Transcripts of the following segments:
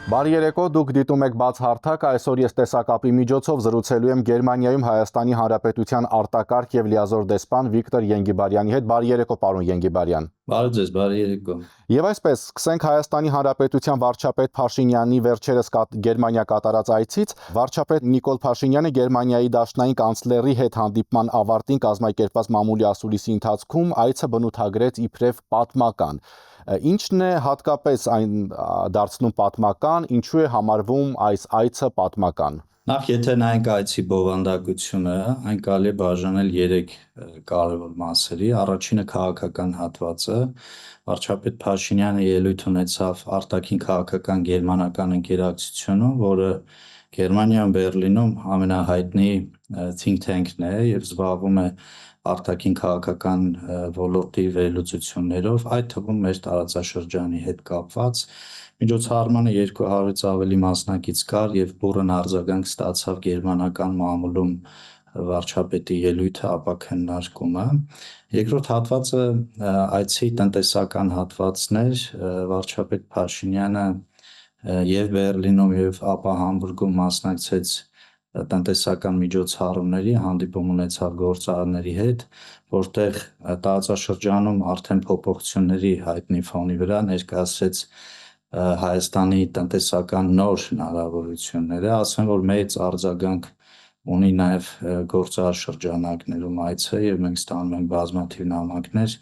Բարի երեկո, դուք դիտում եք Բաց հարթակ, այսօր ես տեսակապի միջոցով զրուցելու եմ Գերմանիայում Հայաստանի Հանրապետության արտակարգ եւ լիազոր դեսպան Վիկտոր Ենգիբարյանի հետ։ Բարի երեկո, պարոն Ենգիբարյան։ Բարի ձեզ, բարի երեկո։ Եվ այսպես, սկսենք Հայաստանի Հանրապետության վարչապետ Փաշինյանի վերջերս Գերմանիա կատարած այցից։ Վարչապետ Նիկոլ Փաշինյանը Գերմանիայի դաշնային կանցլերի հետ հանդիպման ավարտին կազմակերպված մամուլի ասուլիսի ընթացքում այցը բնութագրեց իբրև պատմական։ Ինչն է հատկապես այն դարձնում պատմական, ինչու է համարվում այս այցը պատմական։ Նախ եթե նայենք այցի բովանդակությունը, այն կարելի է բաժանել 3 կարևոր մասերի։ Առաջինը քաղաքական հատվածը։ Վարչապետ Փաշինյանը ելույթ ունեցավ արտաքին քաղաքական գերմանական ընկերակցությունում, որը Գերմանիայում Բեռլինում ամենահայտնի think tank-ն է եւ զբաղվում է արտաքին քաղաքական ոլորտի վերլուծություններով, այդ թվում մեր տարածաշրջանի հետ կապված։ Միջոցառմանը 200-ից ավելի մասնակից կար եւ բուռն արձագանք ստացավ գերմանական մամուլում վարչապետի ելույթը, ապա քննարկումը։ Երկրորդ հատվածը այցի տնտեսական հատվածն էր։ Վարչապետ Փաշինյանը եւ Բեռլինում եւ ապա Համբուրգում մասնակցեց տնտեսական միջոցառումների, հանդիպում ունեցավ գործարարների հետ, որտեղ տարածաշրջանում արդեն փոփոխությունների հայտնի ֆոնի վրա ներկայացրեց Հայաստանի տնտեսական նոր հնարավորությունները, ասեմ, որ մեծ արձագանք ունի նաև գործարար շրջանակներում այցը եւ մենք ստանում ենք բազմաթիվ նամակներ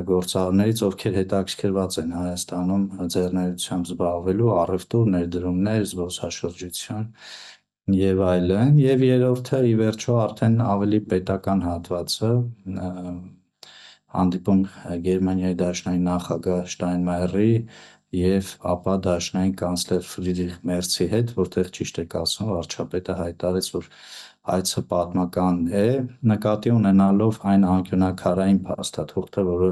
գործարարներից, ովքեր հետաքրքրված են Հայաստանում ձեռներությամբ զբաղվելու, առևտուր, ներդրումներ, զբոսաշրջություն եւ այլն, եւ երրորդը ի վերջո արդեն ավելի պետական հատվածը հանդիպում Գերմանիայի դաշնային նախագահ Շտայնմայերի եւ ապա դաշնային կանցլեր Ֆրիդրիխ Մերցի հետ, որտեղ ճիշտ եք ասում, վարչապետը հայտարարեց, որ այցը պատմական է, նկատի ունենալով այն անկյունաքարային փաստաթուղթը, որը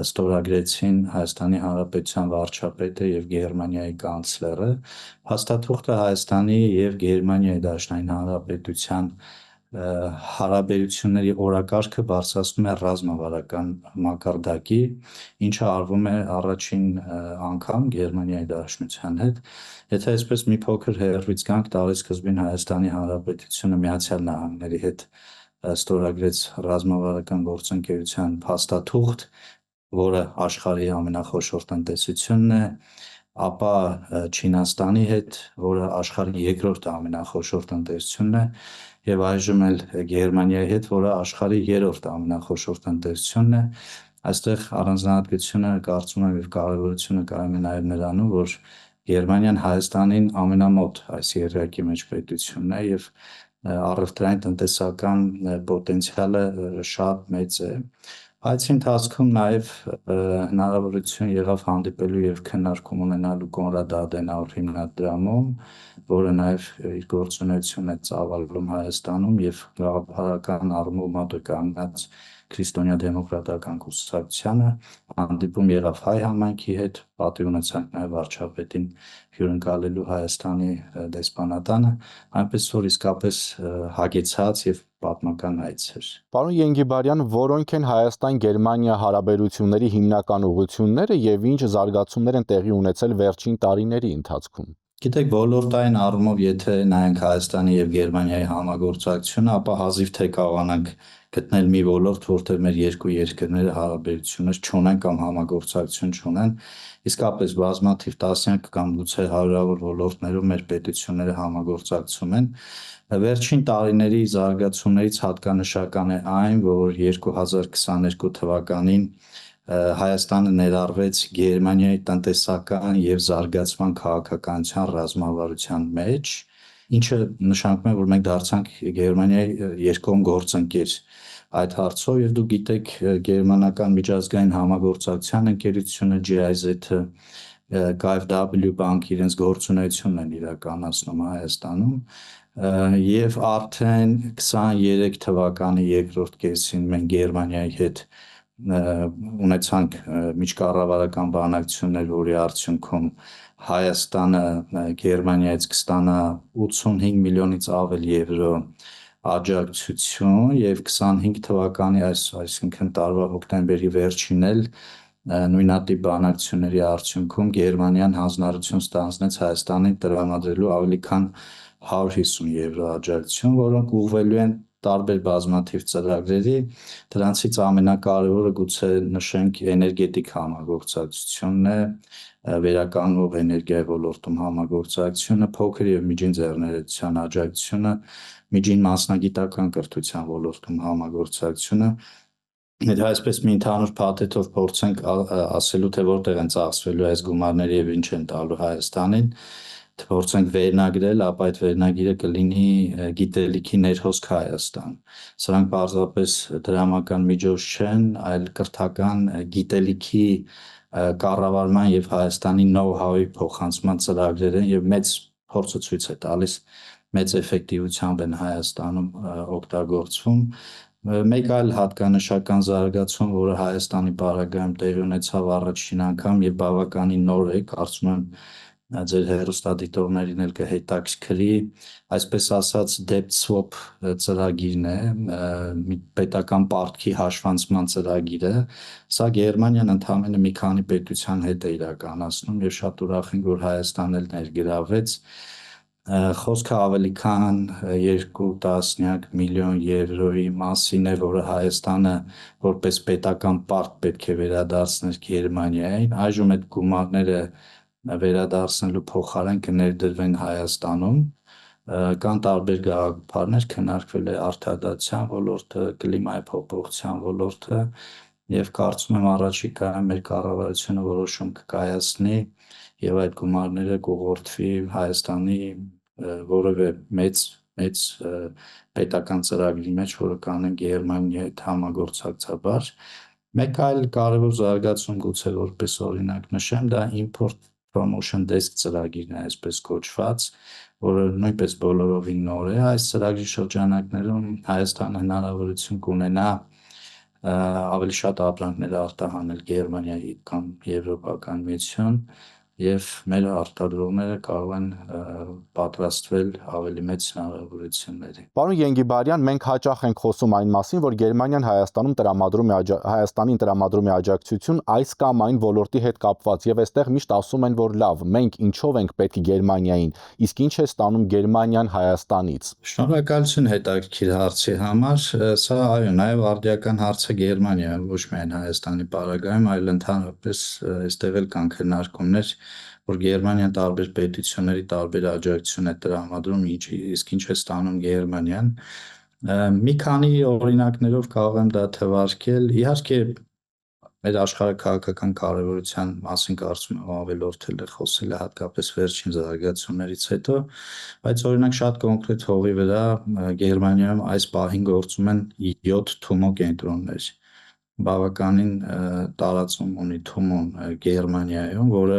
ստորագրեցին Հայաստանի Հանրապետության վարչապետը եւ Գերմանիայի կանցլերը։ Փաստաթուղթը Հայաստանի եւ Գերմանիայի Դաշնային Հանրապետության հարաբերությունների օրակարգը բարձրացնում է ռազմավարական մակարդակի, ինչը արվում է առաջին անգամ Գերմանիայի Դաշնության հետ։ Եթե այսպես մի փոքր հեռվից գանք, տարեսկզբին Հայաստանի Հանրապետությունը Միացյալ Նահանգների հետ ստորագրեց ռազմավարական գործընկերության փաստաթուղթ, որը աշխարհի ամենախոշոր տնտեսությունն է, ապա Չինաստանի հետ, որը աշխարհի երկրորդ ամենախոշոր տնտեսությունն է, եւ այժմ էլ Գերմանիայի հետ, որը աշխարհի երրորդ ամենախոշոր տնտեսությունն է։ Այստեղ առանձնահատկությունը կարծում եմ եւ կարեւորությունը կայանում է նաեւ նրանում, որ Գերմանիան Հայաստանին ամենամոտ այս երկրի մեջ պետությունն է եւ առևտրային տնտեսական պոտենցիալը շատ մեծ է։ Այցի ընթացքում նաև հնարավորություն եղավ հանդիպելու եւ քննարկում ունենալու Կոնրադ Ադենաուեր հիմնադրամում, որը նաև իր գործունեությունն է ծավալում Հայաստանում եւ գաղափարական առումով մոտ է կանգնած Քրիստոնյա դեմոկրատական կուսակցությանը, հանդիպում եղավ հայ համայնքի հետ, պատիվ ունեցանք նաև վարչապետին հյուրընկալելու Հայաստանի դեսպանատանը, այնպես որ իսկապես հագեցած եւ պատմական այց էր։ Պարոն Ենգիբարյան, որոնք են Հայաստան-Գերմանիա հարաբերությունների հիմնական ուղղությունները եւ ինչ զարգացումներ են տեղի ունեցել վերջին տարիների ընթացքում։ Գիտեք, ոլորտային առումով եթե նայենք Հայաստանի եւ Գերմանիայի համագործակցությունը, ապա հազիվ թե կարողանանք գտնել մի ոլորտ, որտեղ մեր երկու երկրները հարաբերություններ չունեն կամ համագործակցություն չունեն, իսկապես բազմաթիվ տասնյակ կամ գուցե հարյուրավոր ոլորտներում մեր պետությունները համագործակցում են։ Վերջին տարիների զարգացումներից հատկանշական է այն, որ 2022 թվականին Հայաստանը ներառվեց Գերմանիայի տնտեսական եւ զարգացման քաղաքականության ռազմավարության մեջ, ինչը նշանակում է, որ մենք դարձանք Գերմանիայի երկկողմ գործընկեր այդ հարցով եւ դուք գիտեք գերմանական միջազգային համագործակցության ընկերությունը GIZ-ը KfW բանկ իրենց գործունեությունն են իրականացնում Հայաստանում եւ արդեն 23 թվականի երկրորդ կեսին մենք Գերմանիայի հետ ունեցանք միջկառավարական բանակցություններ, որի արդյունքում Հայաստանը Գերմանիայից կստանա 85 միլիոնից ավել եվրո աջակցություն եւ 25 թվականի այսինքն տարվա հոկտեմբերի վերջին էլ նույնատիպ բանակցությունների արդյունքում Գերմանիան հանձնարարություն ստանձնեց Հայաստանին տրամադրելու ավելի քան 150 եվրո աջակցություն, որոնք ուղղվելու են տարբեր բազմաթիվ ծրագրերի, դրանցից ամենակարևորը գուցե նշենք էներգետիկ համագործակցությունն է, վերականգնող էներգիայի ոլորտում համագործակցությունը, փոքր եւ միջին ձեռներեցության աջակցությունը, միջին մասնագիտական կրթության ոլորտում համագործակցությունը։ Եթե այսպես մի ընդհանուր փաթեթով փորձենք ասելու, թե որտեղ են ծախսվելու այս գումարները եւ ինչ են տալու Հայաստանին, փորձենք վերնագրել, ապա այդ վերնագիրը կլինի գիտելիքի ներհոսք Հայաստան։ Սրանք պարզապես դրամական միջոց չեն, այլ կրթական գիտելիքի կառավարման եւ Հայաստանի know-how-ի փոխանցման ծրագրեր են եւ մեծ փորձը ցույց է տալիս մեծ էֆեկտիվությամբ են Հայաստանում օգտագործվում։ Մեկ այլ հատկանշական զարգացում, որը Հայաստանի պարագայում տեղի ունեցավ առաջին անգամ եւ բավականին նոր է, կարծում եմ ձեր հեռուստադիտողներին էլ կհետաքրքրի, այսպես ասած debt swap ծրագիրն է, մի պետական պարտքի հաշվանցման ծրագիրը։ Սա Գերմանիան ընդամենը մի քանի պետության հետ է իրականացնում եւ շատ ուրախ ենք, որ Հայաստանն էլ ներգրավեց։ Խոսքը ավելի քան 2 միլիոն եվրոյի մասին է, որը Հայաստանը որպես պետական պարկ պետք է վերադարձներ Գերմանիային։ Այժմ այդ գումարները վերադարձնելու փոխարեն կներդրվեն Հայաստանում։ Կան տարբեր գաղափարներ, քննարկվել է արդարադատության ոլորտը, կլիմայի փոփոխության ոլորտը եւ կարծում եմ առաջիկայում մեր կառավարությունը որոշում կկայացնի եւ այդ գումարները կուղղորդվի Հայաստանի որևէ մեծ պետական ծրագրի մեջ, որը կանեն Գերմանիայի հետ համագործակցաբար։ Մեկ այլ կարևոր զարգացում գուցե որպես օրինակ նշեմ, դա Import Promotion Desk ծրագիրն է, այսպես կոչված, որը նույնպես բոլորովին նոր է։ Այս ծրագրի շրջանակներում Հայաստանը հնարավորություն կունենա ավելի շատ ապրանքներ արտահանել Գերմանիայի կամ Եվրոպական միություն եւ մեր արտադրողները կարող են պատրաստվել ավելի մեծ հնարավորությունների։ Պարոն Ենգիբարյան, մենք հաճախ ենք խոսում այն մասին, որ Գերմանիան Հայաստանին տրամադրում է աջակցություն այս կամ այն ոլորտի հետ կապված եւ այստեղ միշտ ասում են, որ լավ, մենք ինչով ենք պետք Գերմանիային, իսկ ինչ է ստանում Գերմանիան Հայաստանից։ Շնորհակալություն հետաքրքիր հարցի համար։ Սա այո, նաեւ արդիական հարց է Գերմանիայում, ոչ միայն Հայաստանի պարագայում, այլ ընդհանրապես այստեղ էլ կան քննարկումներ, որ Գերմանիան տարբեր պետությունների տարբեր աջակցություն է տրամադրում, իսկ ինչ է ստանում Գերմանիան։ Մի քանի օրինակներով կարող եմ դա թվարկել։ Իհարկե մեր աշխարհաքաղաքական կարևորության մասին կարծում եմ ավելորդել է խոսել հատկապես վերջին զարգացումներից հետո, բայց օրինակ շատ կոնկրետ հողի վրա Գերմանիայում այս պահին գործում են 7 Թումո կենտրոններ։ Բավականին տարածում ունի Թումոն Գերմանիայում, որը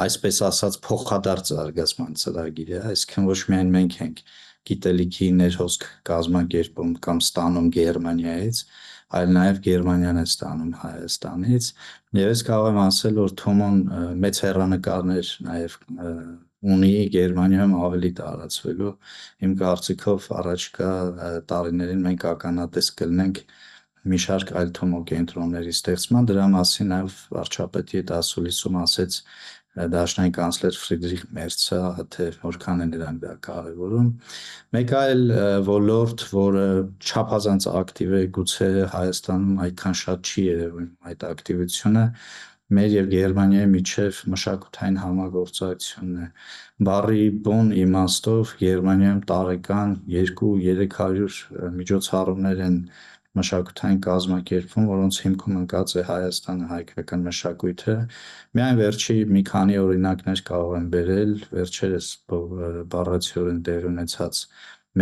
այսպես ասած փոխադարձ զարգացման ծրագիր է, այսինքն ոչ միայն մենք ենք գիտելիքի ներհոսք կազմակերպում կամ ստանում Գերմանիայից, այլ նաև Գերմանիան է ստանում Հայաստանից։ Եվ ես կարող եմ ասել, որ Թումոն մեծ հեռանկարներ նաև ունի Գերմանիայում ավելի տարածվելու։ Իմ կարծիքով առաջիկա տարիներին մենք ականատես կլինենք մի շարք այլ Թումո կենտրոնների ստեղծման, դրա մասին նաև վարչապետի հետ ասուլիսում ասեց դաշնային կանցլեր Ֆրիդրիխ Մերցը, թե որքան է նրանք դա կարևորում։ Մեկ այլ ոլորտ, որը չափազանց ակտիվ է, գուցե Հայաստանում այդքան շատ չի երևում այդ ակտիվությունը, մեր եւ Գերմանիայի միջև մշակութային համագործակցությունն է։ Բառի բուն իմաստով Գերմանիայում տարեկան 200-300 միջոցառումներ են մշակութային կազմակերպվում, որոնց հիմքում ընկած է Հայաստանը, հայկական մշակույթը։ Միայն վերջի մի քանի օրինակներ կարող եմ բերել, վերջերս բառացիորեն տեղի ունեցած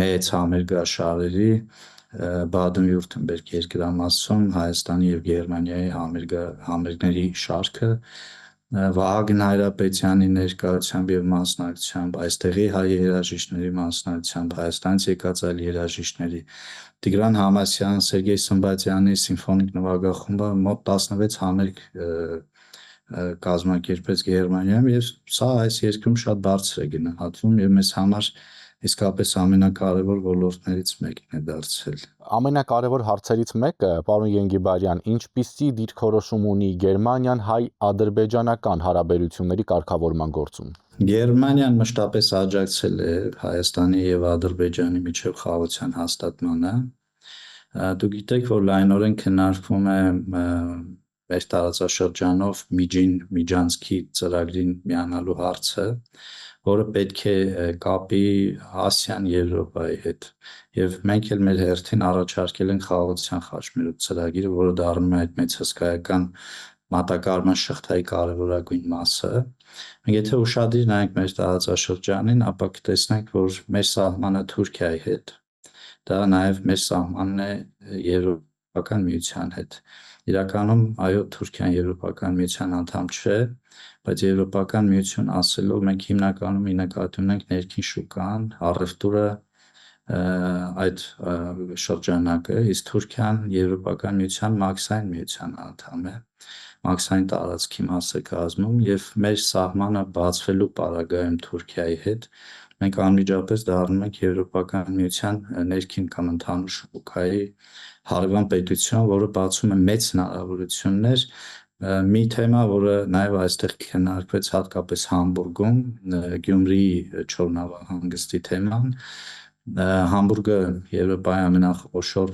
մեծ համերգաշարերի Բադեն-Վյուրթեմբերգ երկրամասում Հայաստանի եւ Գերմանիայի համերգների շարքը Վահագն Հայրապետյանի ներկայությամբ եւ մասնակցությամբ, այստեղի հայ երաժիշտների մասնակցությամբ, Հայաստանից եկած այլ երաժիշտների, Տիգրան Համասյան, Սերգեյ Սմբատյանի սիմֆոնիկ նվագախումբը մոտ 16 համերգ կազմակերպեց Գերմանիայում եւ սա այս երկրում շատ բարձր է գնահատվում եւ մեզ համար իսկապես ամենակարևոր ոլորտներից մեկն է դարձել։ Ամենակարևոր հարցերից մեկը, պարոն Ենգիբարյան, ինչպիսի դիրքորոշում ունի Գերմանիան հայ-ադրբեջանական հարաբերությունների կարգավորման գործում։ Գերմանիան մշտապես աջակցել է Հայաստանի եւ Ադրբեջանի միջև խաղաղության հաստատմանը։ Դուք գիտեք, որ լայնորեն քննարկվում է մեր տարածաշրջանով միջանցքի ծրագրին միանալու հարցը, որը պետք է կապի Ասիան Եվրոպայի հետ։ Եվ մենք էլ մեր հերթին առաջարկել ենք խաղաղության խաչմերուկ ծրագիրը, որը դառնում է այդ մեծ հսկայական մատակարարման շղթայի կարևորագույն մասը։ Մենք եթե ուշադիր նայենք մեր տարածաշրջանին, ապա կտեսնենք, որ մեր սահմանը Թուրքիայի հետ, դա նաև մեր սահմանն է Եվրոպական միության հետ։ Իրականում, այո, Թուրքիան Եվրոպական միության անդամ չէ, բայց Եվրոպական միություն ասելով մենք հիմնականում նկատի ունենք ներքին շուկան, առևտուրը, այդ շրջանակը, իսկ Թուրքիան Եվրոպական միության մաքսային միության անդամ է, մաքսային տարածքի մաս է կազմում եւ մեր սահմանը բացվելու պարագայում Թուրքիայի հետ մենք անմիջապես դառնում ենք Եվրոպական միության ներքին կամ ընդհանուր շուկայի հարևան պետություն, որը բացում է մեծ հնարավորություններ։ Մի թեմա, որը նաև այստեղ քննարկվեց հատկապես Համբուրգում, Գյումրիի չորնավահանգստի թեման։ Համբուրգը Եվրոպայի ամենախոշոր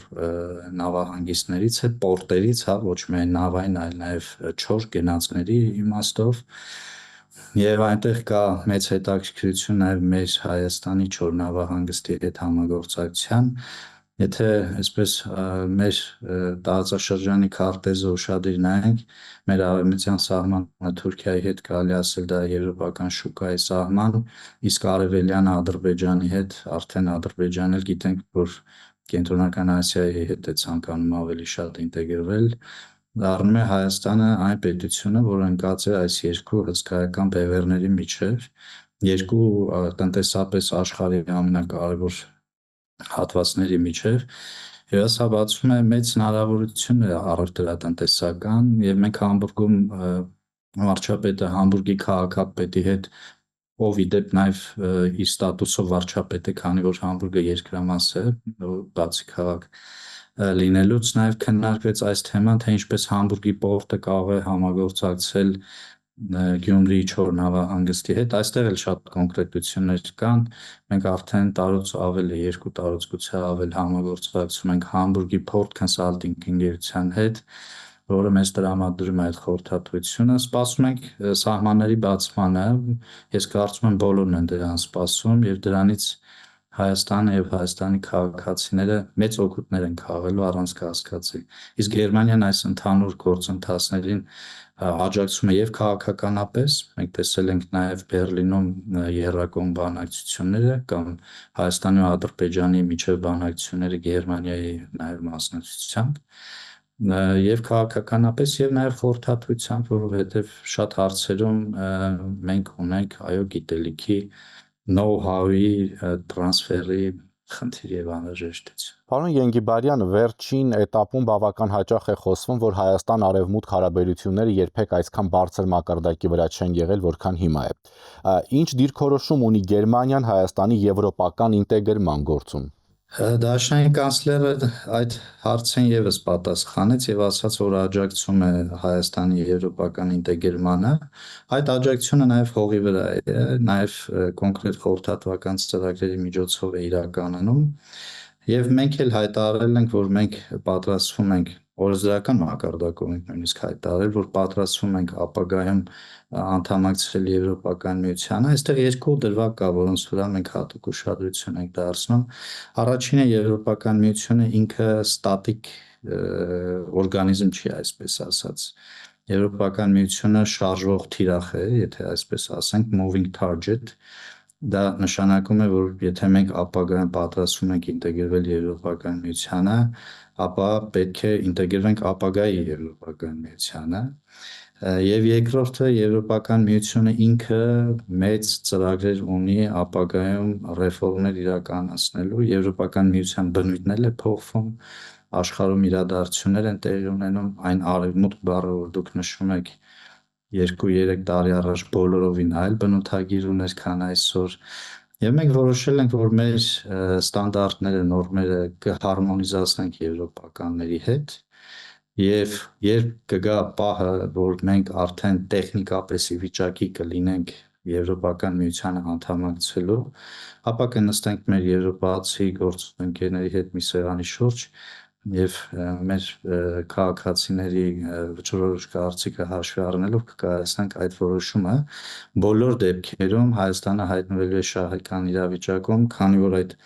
նավահանգիստներից է, պորտերից, ոչ միայն նավային, այլ նաև չոր գնացքների իմաստով։ Եվ այնտեղ կա մեծ հետաքրքրություն նաև մեր Հայաստանի չորնավահանգստի հետ համագործակցության։ Եթե այսպես մեր տարածաշրջանի քարտեզը ուշադիր նայենք, մեր արևմտյան սահմանը Թուրքիայի հետ կարելի ասել դա եվրոպական շուկայի սահման, իսկ արևելյանը Ադրբեջանի հետ, արդեն Ադրբեջանը գիտենք, որ Կենտրոնական Ասիայի հետ է ցանկանում ավելի շատ ինտեգրվել, դառնում է Հայաստանը այն պետությունը, որը ընկած է այս երկու հսկայական բևեռների միջև, երկու տնտեսապես աշխարհի ամենակարևոր հատվածների միջև, եւ սա բացում է մեծ հնարավորություններ առևտրատնտեսական, եւ մենք Համբուրգում վարչապետը Համբուրգի քաղաքապետի հետ, ով ի դեպ նաև իր ստատուսով վարչապետ է, քանի որ Համբուրգը երկրամաս է, բացի քաղաք լինելուց, նաև քննարկվեց այս թեման, թե ինչպես Համբուրգի պորտը կարող է համագործակցել Գյումրիի չորնավահանգստի հետ, այստեղ էլ շատ կոնկրետություններ կան, մենք արդեն տարուց ավել է, 2 տարուց գուցե ավել համագործակցում ենք Համբուրգի Port Consulting ընկերության հետ, որը մեզ տրամադրում է այդ խորհրդատվությունը, սպասում ենք սահմանների բացմանը, ես կարծում եմ բոլորն են դրան սպասում եւ դրանից Հայաստանը եւ Հայաստանի քաղաքացիները մեծ օգուտներ են քաղելու առանց կասկածի։ Իսկ Գերմանիան այս ընդհանուր գործընթացներին աջակցում է եւ քաղաքականապես, մենք տեսել ենք նաեւ Բերլինում եռակողմ բանակցությունները կամ Հայաստանի ու Ադրբեջանի միջև բանակցությունները Գերմանիայի նաեւ մասնակցությամբ եւ քաղաքականապես եւ նաեւ խորհրդատվությամբ, որովհետեւ շատ հարցերում մենք ունենք այո գիտելիքի know-how-ի տրանսֆերի խնդիր եւ անհրաժեշտություն։ Պարոն Ենգիբարյան, վերջին этаպում բավական հաճախ է խոսվում, որ Հայաստան-Արևմուտք հարաբերությունները երբեք այսքան բարձր մակարդակի վրա չեն եղել, որքան հիմա է։ Ինչ դիրքորոշում ունի Գերմանիան Հայաստանի եվրոպական ինտեգրման գործում։ Դաշնային կանցլերը այդ հարցին եւս պատասխանեց եւ ասաց, որ աջակցում է Հայաստանի եվրոպական ինտեգրմանը։ Այդ աջակցությունը նաեւ հողի վրա է, նաեւ կոնկրետ խորհրդատվական ծրագրերի միջոցով է իրականանում։ Եվ մենք էլ հայտարարել ենք, որ մենք պատրաստվում ենք օրենսդրական մակարդակով ենք նույնիսկ հայտարարել, որ պատրաստվում ենք ապագայում անդամակցել Եվրոպական միությանը։ Այստեղ երկու դրվագ կա, որոնց վրա մենք հատուկ ուշադրություն ենք դարձնում։ Առաջինը Եվրոպական միությունը ինքը ստատիկ օրգանիզմ չի, այսպես ասած։ Եվրոպական միությունը շարժվող թիրախ է, եթե այսպես ասենք, moving target։ Դա նշանակում է, որ եթե մենք ապագայում պատրաստվում ենք ինտեգրվել Եվրոպական միությանը, ապա պետք է ինտեգրվենք ապագայի Եվրոպական միությանը։ Եվ երկրորդը Եվրոպական միությունը ինքը մեծ ծրագրեր ունի ապագայում ռեֆորմներ իրականացնելու, Եվրոպական միության բնույթն էլ է փոխվում, աշխարհում իրադարձություններ են տեղի ունենում, այն արևմուտք բառը, որ դուք նշում եք 2-3 տարի առաջ բոլորովին այլ բնութագիր ուներ, քան այսօր, Եվ մենք որոշել ենք, որ մեր ստանդարտները, նորմերը կհարմոնիզացնենք եվրոպականների հետ եւ երբ կգա պահը, որ մենք արդեն տեխնիկապես ի վիճակի կլինենք Եվրոպական միությանը անդամակցելու, ապա կնստենք մեր եվրոպացի գործընկերների հետ մի սեղանի շուրջ եւ մեր քաղաքացիների վճռորոշ կարծիքը հաշվի առնելով կկայացնենք այդ որոշումը բոլոր դեպքերում Հայաստանը հայտնվելու է շահեկան իրավիճակում, քանի որ այդ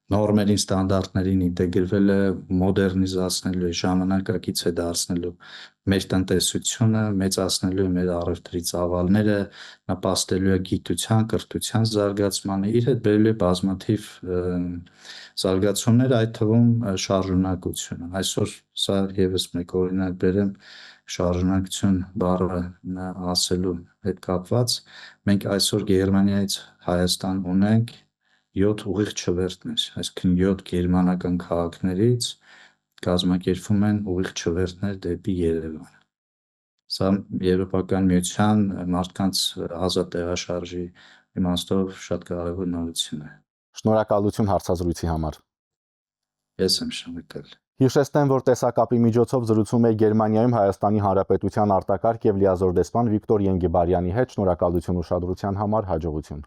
նորմերին, ստանդարտներին ինտեգրվել է, մոդեռնիզացնելու է, ժամանակակից է դարձնելու մեր տնտեսությունը, մեծացնելու է մեր առևտրի ծավալները, նպաստելու է գիտության, կրթության զարգացմանը, իր հետ բերելու է բազմաթիվ զարգացումներ, այդ թվում շարժունակությունը։ Այսօր սա եւս մեկ օրինակ բերեմ շարժունակություն բառը ասելու հետ կապված, մենք այսօր Գերմանիայից Հայաստան ունենք 7 ուղիղ չվերթներ, այսինքն 7 գերմանական քաղաքներից կազմակերպվում են ուղիղ չվերթներ դեպի Երևան։ Սա Եվրոպական միության մարդկանց ազատ տեղաշարժի իմաստով շատ կարևոր նորություն է։ Շնորհակալություն հարցազրույցի համար։ Ես եմ շնորհակալ։ Հիշեցնեմ, որ տեսակապի միջոցով զրուցում է Գերմանիայում Հայաստանի Հանրապետության արտակարգ եւ լիազոր դեսպան Վիկտոր Ենգիբարյանի հետ։ Շնորհակալություն ուշադրության համար, հաջողություն։